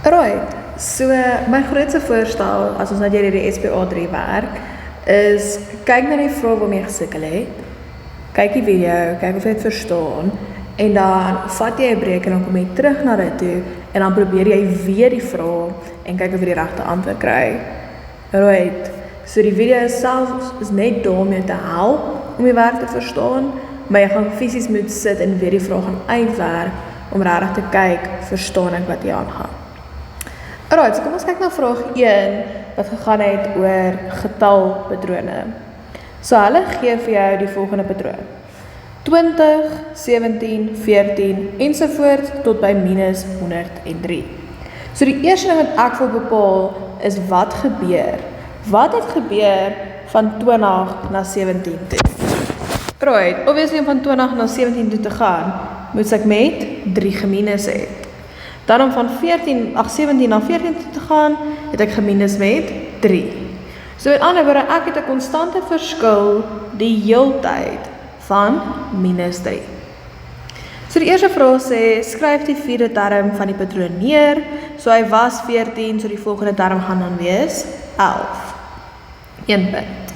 Right, so my grootste voorstel, as ons nou deur die SPA3 werk, is kyk na die vraag waarmee jy gesukkel het, kyk die video, kyk of jy het verstaan, en dan vat jy 'n breek en dan kom jy terug na dit toe, en dan probeer jy weer die vraag, en kyk of jy die regte antwoord kry. Right, so die video self is net daar om jou te help, om die werk te verstaan, maar jy gaan fisies moet sit en weer die vraag gaan uitwerk, om regtig te kyk, verstaan ek wat jy aangaan. Alright, so kom ons kyk na vraag 1, wat gegaan het oor getalpatrone. So hulle gee vir jou die volgende patroon. 20, 17, 14, ensovoort, tot by minus 103. So die eerste ding wat ek wil bepaal, is wat gebeur. Wat het gebeur van 20 na 17 toe? Right, obviously om van 20 na 17 toe te gaan, moet ek met 3 geminus het. Dan om van 17 na 14 toe te gaan, het ek geminus met 3. So met ander woorde, ek het 'n konstante verskil die heeltyd van minus 3. So die eerste vraag sê, skryf die vierde term van die patroon neer. So hy was 14, so die volgende term gaan dan wees 11. 1 punt.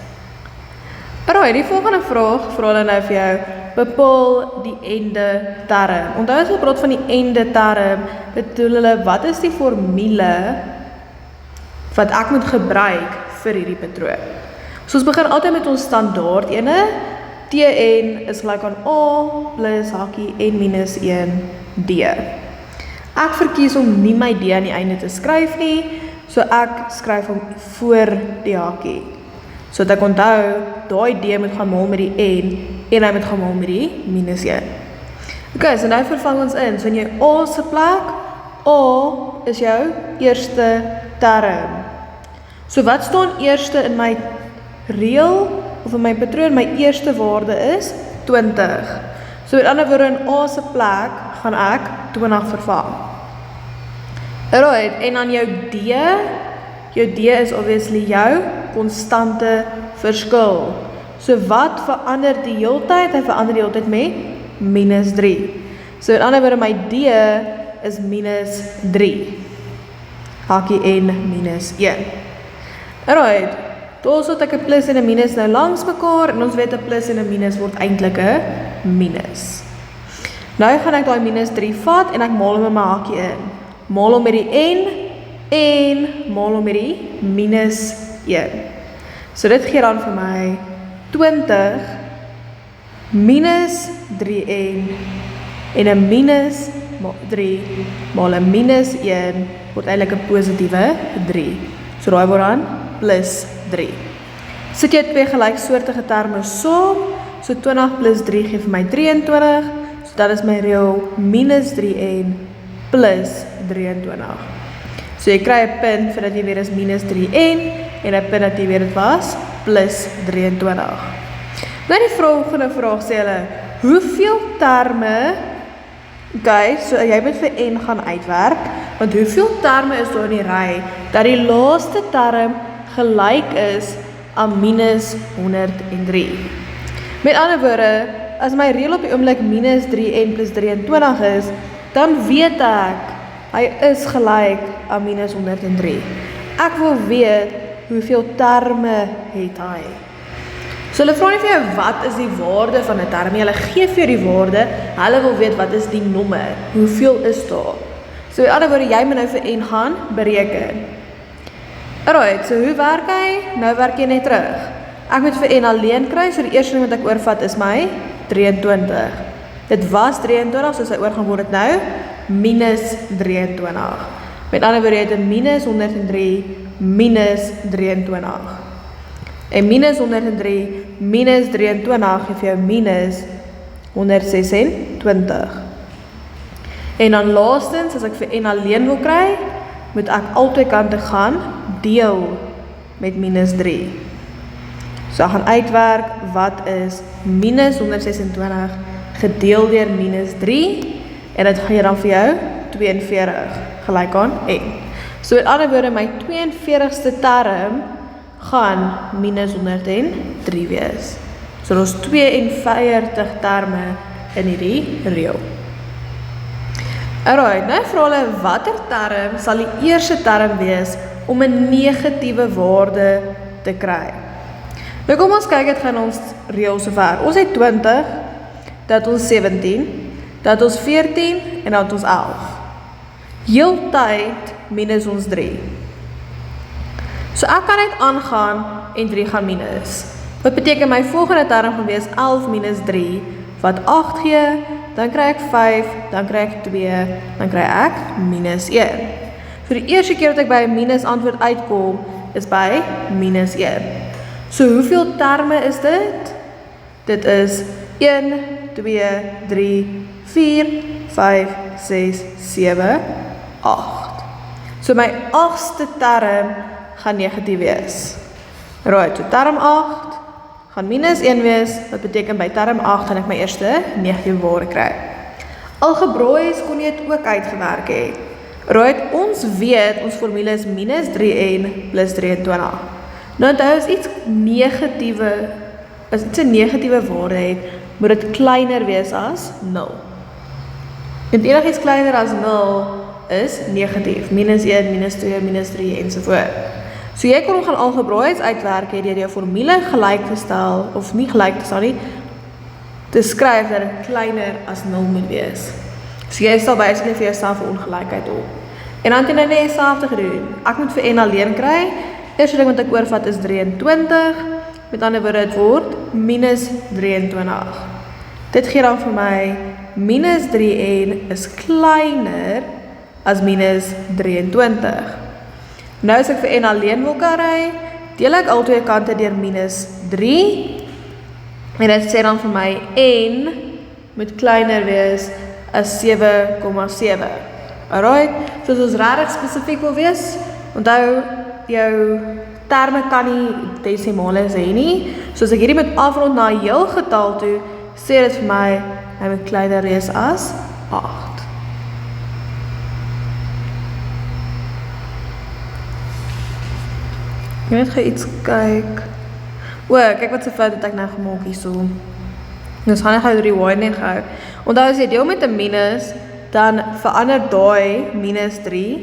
Alright, die volgende vraag vra hulle nou vir jou, bepaal die ende term. Onthou as ons praat van die ende term, bedoel hulle, wat is die formule wat ek moet gebruik vir hierdie patroon? So ons begin altyd met ons standaard ene, Tn is gelyk aan A plus hakkie n minus 1 D. Ek verkies om nie my D aan die einde te skryf nie, so ek skryf hom voor die hakkie. So dat ek onthou, daai D moet gaan maal met die N, en hy moet gaan maal met die minus 1. Ok, so nou vervang ons in, so in jou A se plek, A is jou eerste term. So wat staan eerste in my reël, of in my patroon, my eerste waarde is 20. So met ander woorde, in A se plek, gaan ek 20 vervang. Alright, en dan jou D is obviously jou konstante verskil. So wat verander die heeltyd? Hy verander die heeltyd met minus 3. So met ander woorde, my D is minus 3. Hakkie n minus 1. Alright, daar het ek 'n plus en 'n minus nou langs mekaar, en ons weet 'n plus en 'n minus word eintlik 'n minus. Nou gaan ek daai minus 3 vat, en ek maal hom met my hakkie in. Maal hom met die n, en maal hom met die minus 1. So dit gee dan vir my 20 minus 3n, en 'n minus 3 maal 'n minus 1 word eintlik 'n positiewe 3. So daai word dan plus 3. Sit jy twee gelyksoortige terme saam, so 20 plus 3 gee vir my 23, so dat is my reël minus 3n plus 23. So jy kry 'n punt vir dat jy weet is minus 3n, en 'n punt dat jy weet dit was plus 23. Nou die volgende vraag sê hulle, hoeveel terme, okay, so jy moet vir n gaan uitwerk, want hoeveel terme is daar in die ry, dat die laaste term gelyk is aan minus 103. Met ander woorde, as my reël op die oomblik minus 3n plus 23 is, dan weet ek, hy is gelyk aan minus 103. Ek wil weet, hoeveel terme het hy. So hulle vra nie vir jou, wat is die waarde van 'n term? Hulle gee vir jou die waarde, hulle wil weet, wat is die nommer? Hoeveel is daar? So in ander woorde, jy moet nou vir n gaan bereken. Alright, so hoe werk hy? Nou werk jy net terug. Ek moet vir n alleen kry, so die eerste ding wat ek oorvat is my 23. Dit was 23, so sy oor gaan word dit nou minus 23. Met ander woorde, jy het 'n minus 103 minus 23. En minus 103 minus 23 gee vir jou minus 126. En dan laastens, as ek vir n alleen wil kry, moet ek altyd kante gaan deel met minus 3. So ek gaan uitwerk, wat is minus 126 gedeel deur minus 3, en dit gee dan vir jou 42, gelyk aan n. So met ander woorde, my 42ste term gaan minus 103 wees. So ons 42 terme in hierdie reël. Alright, nou vra hulle watter term sal die eerste term wees om 'n negatiewe waarde te kry. Nou kom ons kyk, het gaan ons reël sover. Ons het 20, dat ons 17, dat ons 14 en dat ons 11. Heeltyd minus ons 3. So ek kan net aangaan en 3 gaan minus. Wat beteken my volgende term gaan wees 11 minus 3, wat 8 gee, dan kry ek 5, dan kry ek 2, dan kry ek minus 1. So die eerste keer dat ek by 'n minus antwoord uitkom, is by minus 1. So hoeveel terme is dit? Dit is 1, 2, 3, 4, 5, 6, 7, 8. So my 8ste term gaan negatief wees. Right, so term 8 gaan minus 1 wees, wat beteken by term 8 gaan ek my eerste negatiewe waarde kry. Algebraies kon jy dit ook uitgewerk het. Right, ons weet, ons formule is minus 3n plus 23. Nou onthou as iets negatiewe, as iets 'n negatiewe waarde het, moet dit kleiner wees as 0. En enigiets kleiner as 0 is negatief. Minus 1, minus 2, minus 3 ensovoort. So jy kan hom gaan algebraies uitwerk deur jou formule gelyk te stel, of nie gelyk te stel nie, te skryf dat dit kleiner as 0 moet wees. So jy stel basically vir jouself 'n ongelykheid op. En dan het jy nou net dieselfde gedoen. Ek moet vir n alleen kry. Eerste ding wat ek oorvat is 23. Met ander woorde, dit word minus 23. Dit gee dan vir my minus 3n is kleiner as minus 23. Nou as ek vir n alleen wil kry, deel ek al twee kante deur minus 3. En dit sê dan vir my n moet kleiner wees as 7,7. Alright, so as ons regtig spesifiek wil wees, onthou jou terme kan nie desimale hê nie. So as ek hierdie moet afrond na 'n heel getal toe, sê dit vir my hy moet kleiner wees as 8. Ek net gaan iets kyk. Kyk wat se fout het ek nou gemaak hierso. Nou gaan ek gou rewind net gou. Onthou as jy deel met 'n minus, dan verander daai minus 3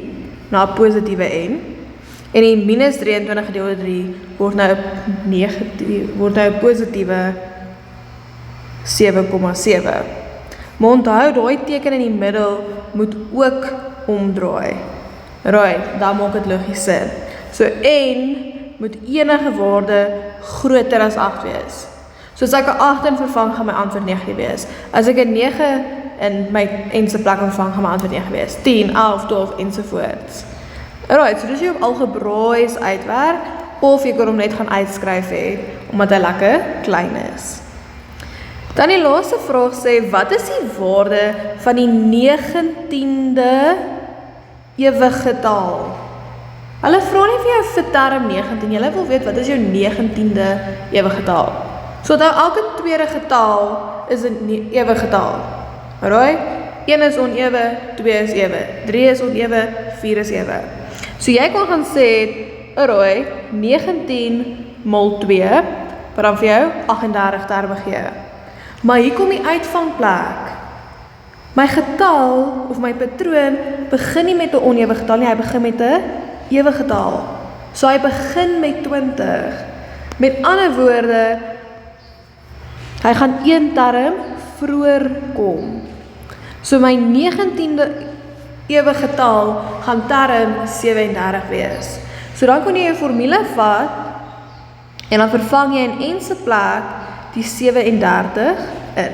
na 'n positiewe n. En die minus 23 gedeel deur 3 word nou 'n positiewe 7,7. Maar onthou daai teken in die middel moet ook omdraai. Right, dan maak dit logies sin. So n moet enige waarde groter as 8 wees. So as ek 'n 8 in vervang, gaan my antwoord 9 wees. As ek 'n 9 in my n se plek vervang, gaan my antwoord 9 wees. 10, 11, 12 ensovoorts. Alright, so dis jy op algebraies uitwerk, of jy kan hom net gaan uitskryf hê, omdat hy lekker klein is. Dan die laaste vraag sê, wat is die waarde van die 19de ewige getal? Hulle vra nie vir jou vir term 19, hulle wil weet wat is jou 19de ewige getal. So dat elke tweede getal is 'n ewige getal. Alright? 1 is onewe, 2 is ewe, 3 is onewe, 4 is ewe. So jy kan gaan sê, alright, 19 mol 2, wat dan vir jou 38 terme gee. Maar hier kom die uitvangplek. My getal, of my patroon, begin nie met 'n onewige getal nie, hy begin met 'n ewige getal. So hy begin met 20. Met ander woorde, hy gaan een term vroeër kom. So my 19de ewige getal gaan term 37 wees. So dan kan jy jou formule vat en dan vervang jy in n se plek die 37 in.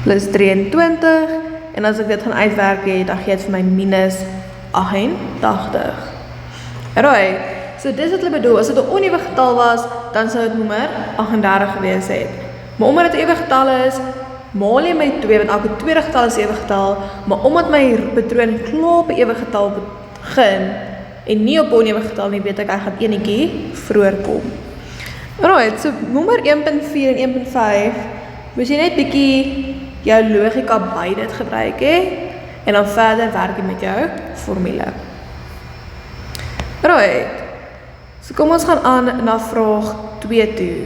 Plus 23 en as ek dit gaan uitwerk het, dan gee dit vir my minus 88. Alright, so dis wat hulle bedoel. As dit 'n onewige getal was, dan sou dit nommer 38 gewees het. Maar omdat dit 'n ewige getal is, maal jy met 2, want elke tweede getal is 'n ewige getal, maar omdat my patroon klaar op 'n ewige getal begin en nie op 'n onewige getal nie, weet ek hy gaan enetjie vroeër kom. Alright, so nommer 1.4 en 1.5, moet jy net bietjie jou logika by dit gebruik hè, en dan verder werk jy met jou formule. Alright, so kom ons gaan aan na vraag 2 toe.